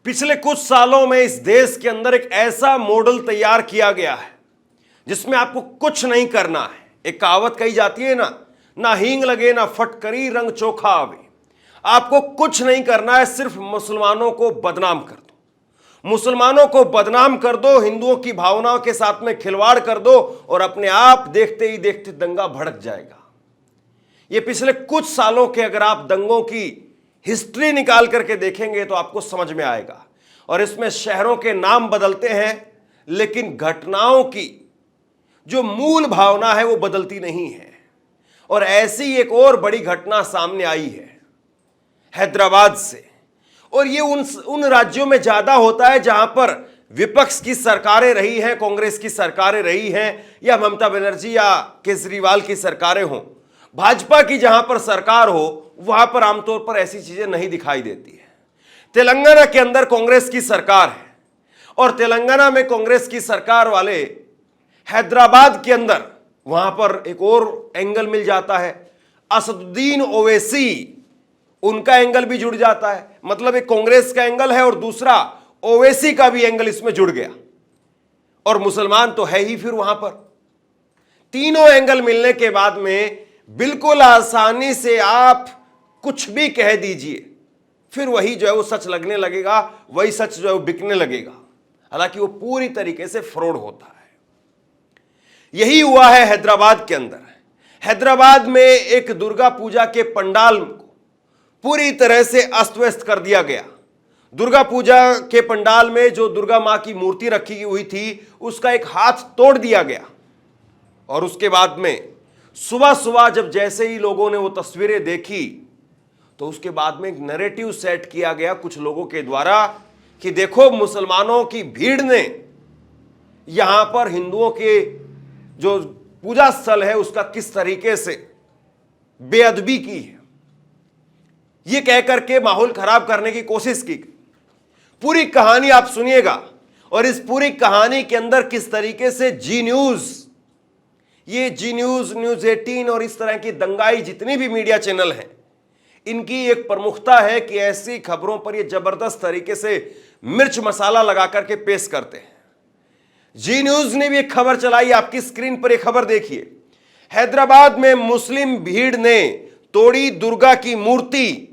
पिछले कुछ सालों में इस देश के अंदर एक ऐसा मॉडल तैयार किया गया है जिसमें आपको कुछ नहीं करना है। एक कहावत कही जाती है ना हींग लगे ना फटकरी रंग चोखा आवे। आपको कुछ नहीं करना है, सिर्फ मुसलमानों को बदनाम कर दो, मुसलमानों को बदनाम कर दो, हिंदुओं की भावनाओं के साथ में खिलवाड़ कर दो और अपने आप देखते ही देखते दंगा भड़क जाएगा। ये पिछले कुछ सालों के अगर आप दंगों की हिस्ट्री निकाल करके देखेंगे तो आपको समझ में आएगा। और इसमें शहरों के नाम बदलते हैं लेकिन घटनाओं की जो मूल भावना है वो बदलती नहीं है। और ऐसी एक और बड़ी घटना सामने आई है हैदराबाद से। और ये उन राज्यों में ज्यादा होता है जहां पर विपक्ष की सरकारें रही हैं, कांग्रेस की सरकारें रही हैं, या ममता बनर्जी या केजरीवाल की सरकारें हों। भाजपा की जहां पर सरकार हो वहां पर आमतौर पर ऐसी चीजें नहीं दिखाई देती है। तेलंगाना के अंदर कांग्रेस की सरकार है और तेलंगाना में कांग्रेस की सरकार वाले हैदराबाद के अंदर वहां पर एक और एंगल मिल जाता है। असदुद्दीन ओवैसी, उनका एंगल भी जुड़ जाता है। मतलब एक कांग्रेस का एंगल है और दूसरा ओवैसी का भी एंगल इसमें जुड़ गया। और मुसलमान तो है ही फिर वहां पर। तीनों एंगल मिलने के बाद में बिल्कुल आसानी से आप कुछ भी कह दीजिए, फिर वही जो है वो सच लगने लगेगा, वही सच जो है वो बिकने लगेगा। हालांकि वो पूरी तरीके से फ्रॉड होता है। यही हुआ है हैदराबाद के अंदर। हैदराबाद में एक दुर्गा पूजा के पंडाल को पूरी तरह से अस्त व्यस्त कर दिया गया। दुर्गा पूजा के पंडाल में जो दुर्गा मां की मूर्ति रखी हुई थी उसका एक हाथ तोड़ दिया गया। और उसके बाद में सुबह सुबह जब जैसे ही लोगों ने वो तस्वीरें देखी तो उसके बाद में एक नैरेटिव सेट किया गया कुछ लोगों के द्वारा कि देखो मुसलमानों की भीड़ ने यहां पर हिंदुओं के जो पूजा स्थल है उसका किस तरीके से बेअदबी की है। यह कहकर के माहौल खराब करने की कोशिश की। पूरी कहानी आप सुनिएगा और इस पूरी कहानी के अंदर किस तरीके से जी न्यूज, न्यूज 18 और इस तरह की दंगाई जितनी भी मीडिया चैनल हैं, इनकी एक प्रमुखता है कि ऐसी खबरों पर ये जबरदस्त तरीके से मिर्च मसाला लगा करके पेश करते हैं। जी न्यूज ने भी एक खबर चलाई, आपकी स्क्रीन पर एक खबर देखिए। हैदराबाद में मुस्लिम भीड़ ने तोड़ी दुर्गा की मूर्ति,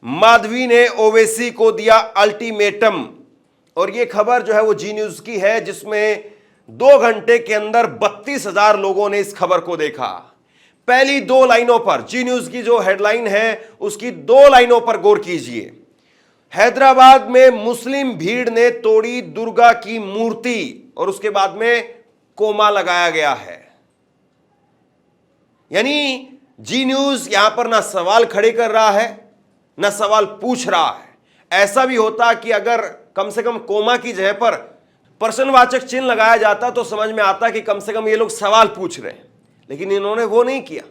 माधवी ने ओवैसी को दिया अल्टीमेटम। और यह खबर जो है वो जी न्यूज की है, जिसमें 2 घंटे के अंदर 32,000 लोगों ने इस खबर को देखा। पहली 2 लाइनों पर, जी न्यूज की जो हेडलाइन है उसकी 2 लाइनों पर गौर कीजिए। हैदराबाद में मुस्लिम भीड़ ने तोड़ी दुर्गा की मूर्ति और उसके बाद में कोमा लगाया गया है। यानी जी न्यूज यहां पर ना सवाल खड़े कर रहा है ना सवाल पूछ रहा है। ऐसा भी होता कि अगर कम से कम कोमा की जगह पर प्रश्नवाचक चिन्ह लगाया जाता तो समझ में आता कि कम से कम ये लोग सवाल पूछ रहे हैं, लेकिन इन्होंने वो नहीं किया।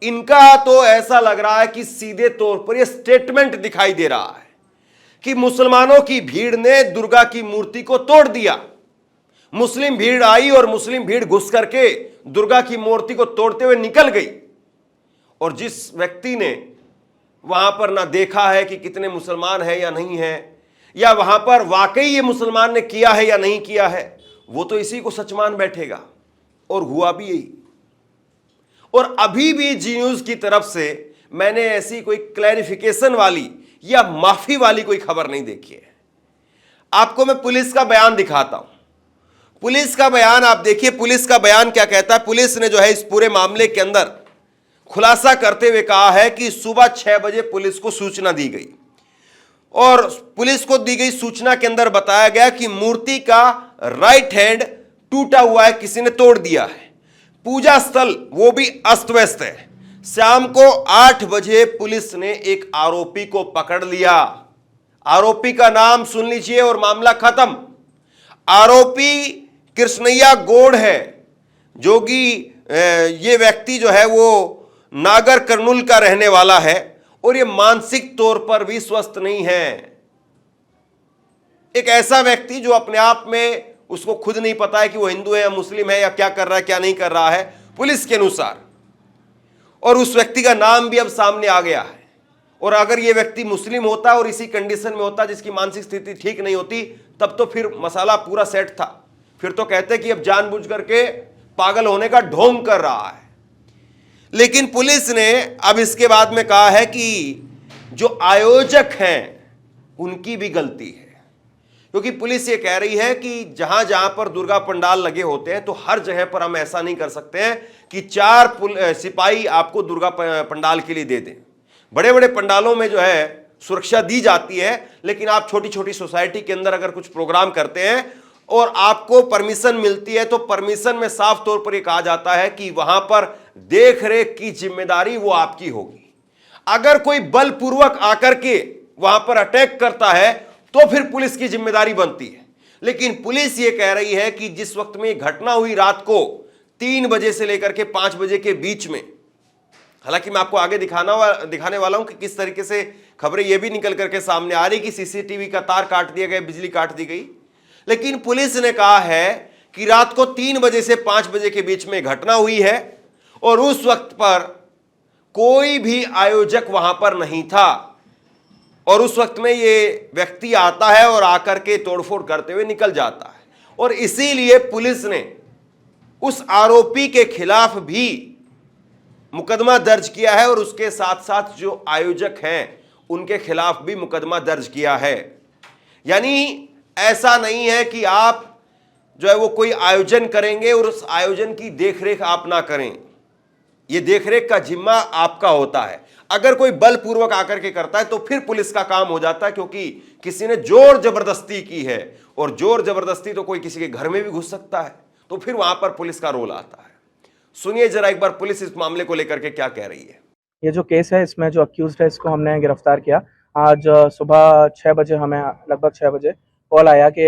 इनका तो ऐसा लग रहा है कि सीधे तौर पर यह स्टेटमेंट दिखाई दे रहा है कि मुसलमानों की भीड़ ने दुर्गा की मूर्ति को तोड़ दिया। मुस्लिम भीड़ आई और मुस्लिम भीड़ घुस करके दुर्गा की मूर्ति को तोड़ते हुए निकल गई। और जिस व्यक्ति ने वहां पर ना देखा है कि कितने मुसलमान हैं या नहीं है, या वहां पर वाकई ये मुसलमान ने किया है या नहीं किया है, वो तो इसी को सच मान बैठेगा। और हुआ भी यही। और अभी भी जी न्यूज की तरफ से मैंने ऐसी कोई क्लैरिफिकेशन वाली या माफी वाली कोई खबर नहीं देखी है। आपको मैं पुलिस का बयान दिखाता हूं। पुलिस का बयान आप देखिए, पुलिस का बयान क्या कहता है। पुलिस ने जो है इस पूरे मामले के अंदर खुलासा करते हुए कहा है कि सुबह 6 बजे पुलिस को सूचना दी गई और पुलिस को दी गई सूचना के अंदर बताया गया कि मूर्ति का राइट हैंड टूटा हुआ है, किसी ने तोड़ दिया है। पूजा स्थल वो भी अस्त व्यस्त है। शाम को 8 बजे पुलिस ने एक आरोपी को पकड़ लिया। आरोपी का नाम सुन लीजिए और मामला खत्म। आरोपी कृष्णैया गौड़ है, जो कि ये व्यक्ति जो है वो नागर कर्नूल का रहने वाला है और ये मानसिक तौर पर भी स्वस्थ नहीं है। एक ऐसा व्यक्ति जो अपने आप में उसको खुद नहीं पता है कि वो हिंदू है या मुस्लिम है या क्या कर रहा है क्या नहीं कर रहा है पुलिस के अनुसार। और उस व्यक्ति का नाम भी अब सामने आ गया है और अगर ये व्यक्ति मुस्लिम होता और इसी कंडीशन में होता, जिसकी मानसिक स्थिति ठीक नहीं होती, तब तो फिर मसाला पूरा सेट था। फिर तो कहते कि अब जानबूझ करके पागल होने का ढोंग कर रहा है। लेकिन पुलिस ने अब इसके बाद में कहा है कि जो आयोजक हैं उनकी भी गलती है, क्योंकि पुलिस ये कह रही है कि जहां जहां पर दुर्गा पंडाल लगे होते हैं तो हर जगह पर हम ऐसा नहीं कर सकते हैं कि 4 सिपाही आपको दुर्गा पंडाल के लिए दे दें। बड़े बड़े पंडालों में जो है सुरक्षा दी जाती है, लेकिन आप छोटी छोटी सोसाइटी के अंदर अगर कुछ प्रोग्राम करते हैं और आपको परमिशन मिलती है, तो परमिशन में साफ तौर पर यह कहा जाता है कि वहां पर देख रेख की जिम्मेदारी वो आपकी होगी। अगर कोई बलपूर्वक आकर के वहां पर अटैक करता है तो फिर पुलिस की जिम्मेदारी बनती है। लेकिन पुलिस ये कह रही है कि जिस वक्त में घटना हुई रात को 3 बजे से लेकर के 5 बजे के बीच में, हालांकि मैं आपको आगे दिखाने वाला हूं कि किस तरीके से खबरें यह भी निकल करके सामने आ रही कि सीसीटीवी का तार काट दिया गया, बिजली काट दी गई। लेकिन पुलिस ने कहा है कि रात को 3 बजे से 5 बजे के बीच में घटना हुई है और उस वक्त पर कोई भी आयोजक वहां पर नहीं था, और उस वक्त में ये व्यक्ति आता है और आकर के तोड़फोड़ करते हुए निकल जाता है। और इसीलिए पुलिस ने उस आरोपी के खिलाफ भी मुकदमा दर्ज किया है और उसके साथ साथ जो आयोजक हैं उनके खिलाफ भी मुकदमा दर्ज किया है। यानी ऐसा नहीं है कि आप जो है वो कोई आयोजन करेंगे और उस आयोजन की देखरेख आप ना करें। यह देखरेख का जिम्मा आपका होता है। अगर कोई बलपूर्वक आकर के करता है तो फिर पुलिस का काम हो जाता है, क्योंकि किसी ने जोर जबरदस्ती की है, और जोर जबरदस्ती तो कोई किसी के घर में भी घुस सकता है, तो फिर वहां पर पुलिस का रोल आता है। सुनिए जरा एक बार पुलिस इस मामले को लेकर के क्या कह रही है। ये जो केस है, इसमें जो अक्यूज्ड है इसको हमने गिरफ्तार किया। आज सुबह 6 बजे हमें लगभग 6 बजे कॉल आया कि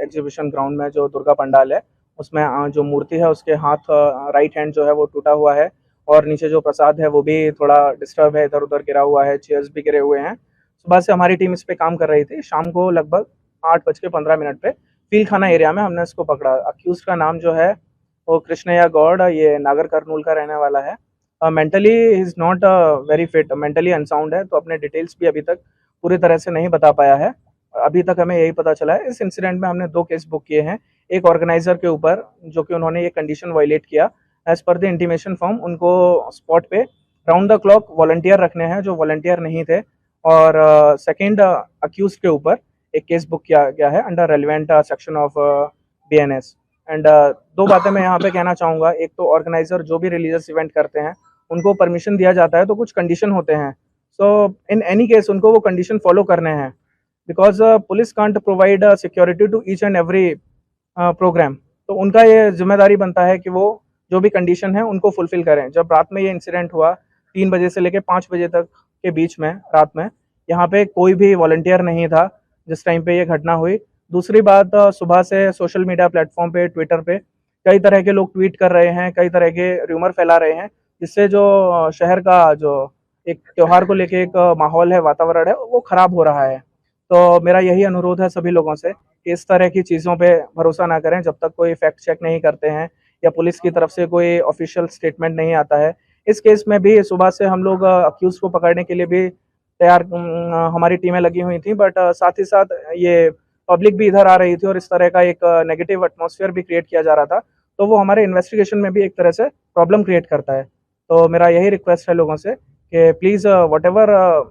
एग्जीबिशन ग्राउंड में जो दुर्गा पंडाल है उसमें जो मूर्ति है उसके हाथ राइट हैंड जो है वो टूटा हुआ है, और नीचे जो प्रसाद है वो भी थोड़ा डिस्टर्ब है, इधर उधर गिरा हुआ है, चेयर्स भी गिरे हुए हैं। सुबह से हमारी टीम इस पे काम कर रही थी। शाम को लगभग 8:15 पे फील खाना एरिया में हमने इसको पकड़ा। अक्यूज का नाम जो है वो कृष्णया गौड़, ये नागर कर्नूल का रहने वाला है। Mentally is not very fit, mentally unsound है, तो अपने डिटेल्स भी अभी तक पूरी तरह से नहीं बता पाया है। अभी तक हमें यही पता चला है। इस इंसिडेंट में हमने 2 केस बुक किए हैं। एक ऑर्गेनाइजर के ऊपर, जो कि उन्होंने ये कंडीशन वायलेट किया। As per the intimation form उनको स्पॉट पे राउंड द क्लॉक वॉलंटियर रखने हैं जो वॉलंटियर नहीं थे। और सेकेंड अक्यूज के ऊपर एक केस बुक किया गया है under relevant section of BNS। And 2 बातें मैं यहाँ पे कहना चाहूँगा। एक तो ऑर्गेनाइजर जो भी रिलीजियस इवेंट करते हैं उनको परमिशन दिया जाता है, तो कुछ कंडीशन होते हैं। सो इन एनी केस उनको वो कंडीशन फॉलो करने हैं, because police can't provide security to each and every programme. तो उनका ये जिम्मेदारी बनता है कि वो जो भी कंडीशन है उनको फुलफिल करें। जब रात में ये इंसिडेंट हुआ 3 बजे से लेकर 5 बजे तक के बीच में रात में, यहाँ पे कोई भी वॉलंटियर नहीं था जिस टाइम पे ये घटना हुई। दूसरी बात, सुबह से सोशल मीडिया प्लेटफॉर्म पे, ट्विटर पे कई तरह के लोग ट्वीट कर रहे हैं, कई तरह के र्यूमर फैला रहे हैं, जिससे जो शहर का जो एक त्योहार को लेके एक माहौल है, वातावरण है, वो खराब हो रहा है। तो मेरा यही अनुरोध है सभी लोगों से कि इस तरह की चीज़ों पे भरोसा ना करें जब तक कोई फैक्ट चेक नहीं करते हैं या पुलिस की तरफ से कोई ऑफिशियल स्टेटमेंट नहीं आता है। इस केस में भी सुबह से हम लोग अक्यूज को पकड़ने के लिए भी तैयार, हमारी टीमें लगी हुई थी, बट साथ ही साथ ये पब्लिक भी इधर आ रही थी और इस तरह का एक नेगेटिव एटमॉस्फेयर भी क्रिएट किया जा रहा था, तो वो हमारे इन्वेस्टिगेशन में भी एक तरह से प्रॉब्लम क्रिएट करता है। तो मेरा यही रिक्वेस्ट है लोगों से कि प्लीज़ व्हाटएवर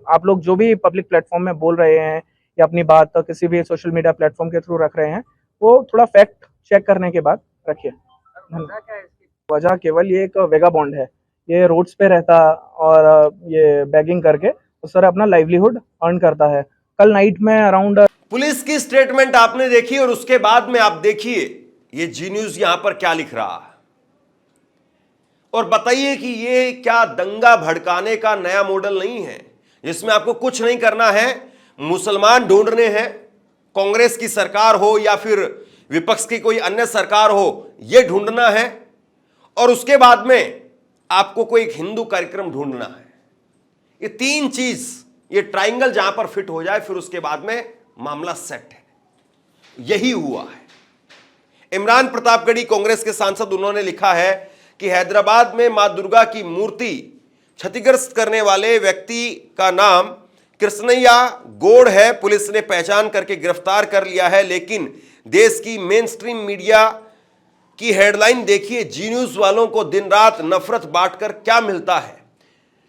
आप लोग जो भी पब्लिक प्लेटफॉर्म में बोल रहे हैं या अपनी बात किसी भी सोशल मीडिया प्लेटफॉर्म के थ्रू रख रहे हैं, वो थोड़ा फैक्ट चेक करने के बाद रखिए। वजह केवल ये एक वेगा बॉन्ड है, ये रोड्स पे रहता और ये बैगिंग करके उस तरह अपना लाइवलीहुड अर्न करता है। कल नाइट में अराउंड पुलिस की स्टेटमेंट आपने देखी और उसके बाद में आप देखिए ये जी न्यूज यहां पर क्या लिख रहा है, और बताइए कि ये क्या दंगा भड़काने का नया मॉडल नहीं है जिसमें आपको कुछ नहीं करना है, मुसलमान ढूंढने हैं, कांग्रेस की सरकार हो या फिर विपक्ष की कोई अन्य सरकार हो, यह ढूंढना है, और उसके बाद में आपको कोई एक हिंदू कार्यक्रम ढूंढना है। ये 3 चीज, ये ट्राइंगल जहां पर फिट हो जाए फिर उसके बाद में मामला सेट है। यही हुआ है। इमरान प्रतापगढ़ी कांग्रेस के सांसद, उन्होंने लिखा है कि हैदराबाद में मां दुर्गा की मूर्ति क्षतिग्रस्त करने वाले व्यक्ति का नाम कृष्णैया गौड़ है। पुलिस ने पहचान करके गिरफ्तार कर लिया है। लेकिन देश की मेन स्ट्रीम मीडिया की हेडलाइन देखिए, जी न्यूज वालों को दिन रात नफरत बांटकर क्या मिलता है।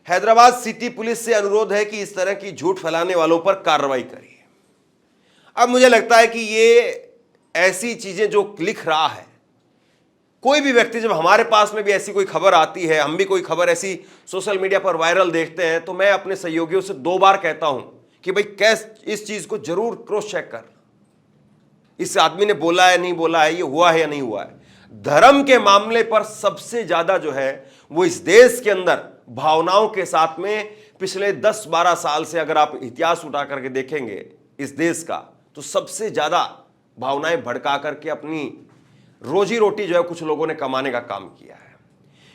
हैदराबाद सिटी पुलिस से अनुरोध है कि इस तरह की झूठ फैलाने वालों पर कार्रवाई करिए। अब मुझे लगता है कि ये ऐसी चीजें जो लिख रहा है कोई भी व्यक्ति, जब हमारे पास में भी ऐसी कोई खबर आती है, हम भी कोई खबर ऐसी सोशल मीडिया पर वायरल देखते हैं, तो मैं अपने सहयोगियों से 2 बार कहता हूं कि भाई कैसे इस चीज को जरूर क्रॉस चेक कर, इस आदमी ने बोला है नहीं बोला है, ये हुआ है या नहीं हुआ है। धर्म के मामले पर सबसे ज्यादा जो है वो इस देश के अंदर भावनाओं के साथ में पिछले 10-12 साल से अगर आप इतिहास उठा करके देखेंगे इस देश का, तो सबसे ज्यादा भावनाएं भड़का करके अपनी रोजी रोटी जो है कुछ लोगों ने कमाने का काम किया है।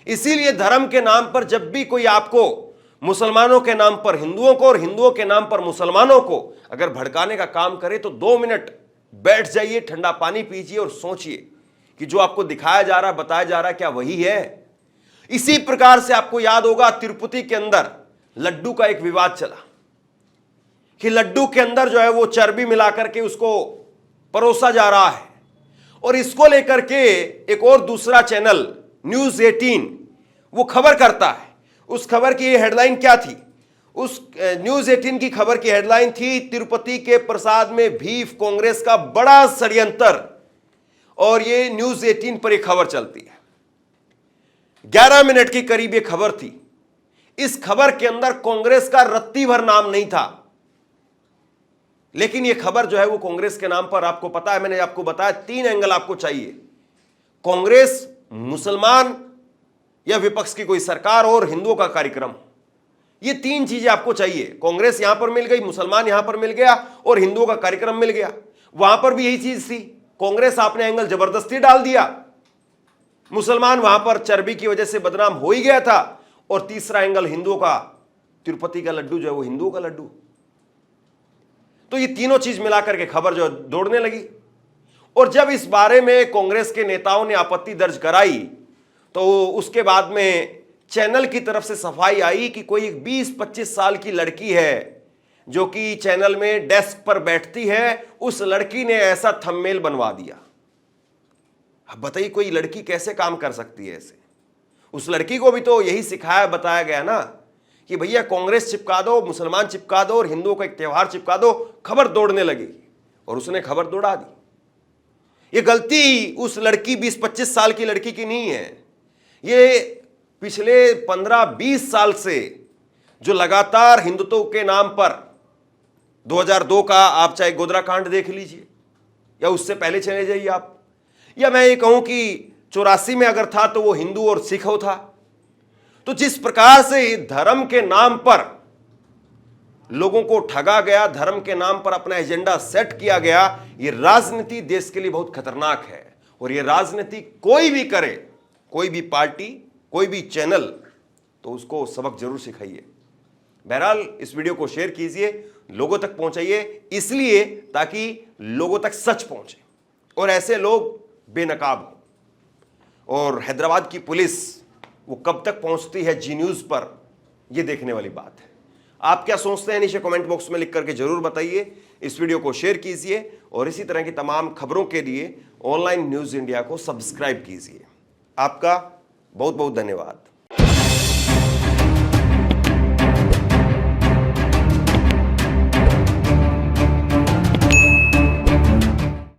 इसीलिए धर्म के नाम पर जब भी कोई आपको मुसलमानों के नाम पर हिंदुओं को और हिंदुओं के नाम पर मुसलमानों को अगर भड़काने का काम करे, तो 2 मिनट बैठ जाइए, ठंडा पानी पीजिए और सोचिए कि जो आपको दिखाया जा रहा, बताया जा रहा है, क्या वही है। इसी प्रकार से आपको याद होगा तिरुपति के अंदर लड्डू का एक विवाद चला कि लड्डू के अंदर जो है वो चर्बी मिलाकर के उसको परोसा जा रहा है, और इसको लेकर के एक और दूसरा चैनल न्यूज़ 18 वो खबर करता है। उस खबर की हेडलाइन क्या थी? उस न्यूज़ 18 की खबर की हेडलाइन थी, तिरुपति के प्रसाद में भीफ, कांग्रेस का बड़ा षड्यंत्र। और ये न्यूज़ 18 पर एक खबर चलती है, 11 मिनट की करीब ये खबर थी। इस खबर के अंदर कांग्रेस का रत्ती भर नाम नहीं था, लेकिन यह खबर जो है वो कांग्रेस के नाम पर, आपको पता है, मैंने आपको बताया 3 एंगल आपको चाहिए। कांग्रेस, मुसलमान या विपक्ष की कोई सरकार और हिंदुओं का कार्यक्रम, ये 3 चीजें आपको चाहिए। कांग्रेस यहां पर मिल गई, मुसलमान यहां पर मिल गया और हिंदुओं का कार्यक्रम मिल गया। वहां पर भी यही चीज थी, कांग्रेस आपने एंगल जबरदस्ती डाल दिया, मुसलमान वहां पर चर्बी की वजह से बदनाम हो ही गया था, और तीसरा एंगल हिंदुओं का, तिरुपति का लड्डू जो है वो हिंदुओं का लड्डू। तो ये तीनों चीज मिलाकर के खबर जो दौड़ने लगी। और जब इस बारे में कांग्रेस के नेताओं ने आपत्ति दर्ज कराई, तो उसके बाद में चैनल की तरफ से सफाई आई कि कोई 20-25 साल की लड़की है जो कि चैनल में डेस्क पर बैठती है, उस लड़की ने ऐसा थंबनेल बनवा दिया। अब बताइए कोई लड़की कैसे काम कर सकती है ऐसे? उस लड़की को भी तो यही सिखाया बताया गया ना कि भैया कांग्रेस चिपका दो, मुसलमान चिपका दो और हिंदुओं का एक त्यौहार चिपका दो, खबर दौड़ने लगेगी। और उसने खबर दौड़ा दी। ये गलती उस लड़की 20-25 साल की लड़की की नहीं है, ये पिछले 15-20 साल से जो लगातार हिंदुत्व के नाम पर 2002 का आप चाहे गोधरा कांड देख लीजिए या उससे पहले चले जाइए आप, या मैं ये कहूं कि 84 में अगर था तो वो हिंदू और सिख था। तो जिस प्रकार से धर्म के नाम पर लोगों को ठगा गया, धर्म के नाम पर अपना एजेंडा सेट किया गया, ये राजनीति देश के लिए बहुत खतरनाक है। और ये राजनीति कोई भी करे, कोई भी पार्टी, कोई भी चैनल, तो उसको सबक जरूर सिखाइए। बहरहाल इस वीडियो को शेयर कीजिए, लोगों तक पहुंचाइए, इसलिए ताकि लोगों तक सच पहुंचे और ऐसे लोग बेनकाब हो। और हैदराबाद की पुलिस वो कब तक पहुंचती है जी न्यूज पर, यह देखने वाली बात है। आप क्या सोचते हैं नीचे कमेंट बॉक्स में लिख करके जरूर बताइए। इस वीडियो को शेयर कीजिए और इसी तरह की तमाम खबरों के लिए ऑनलाइन न्यूज इंडिया को सब्सक्राइब कीजिए। आपका बहुत बहुत धन्यवाद।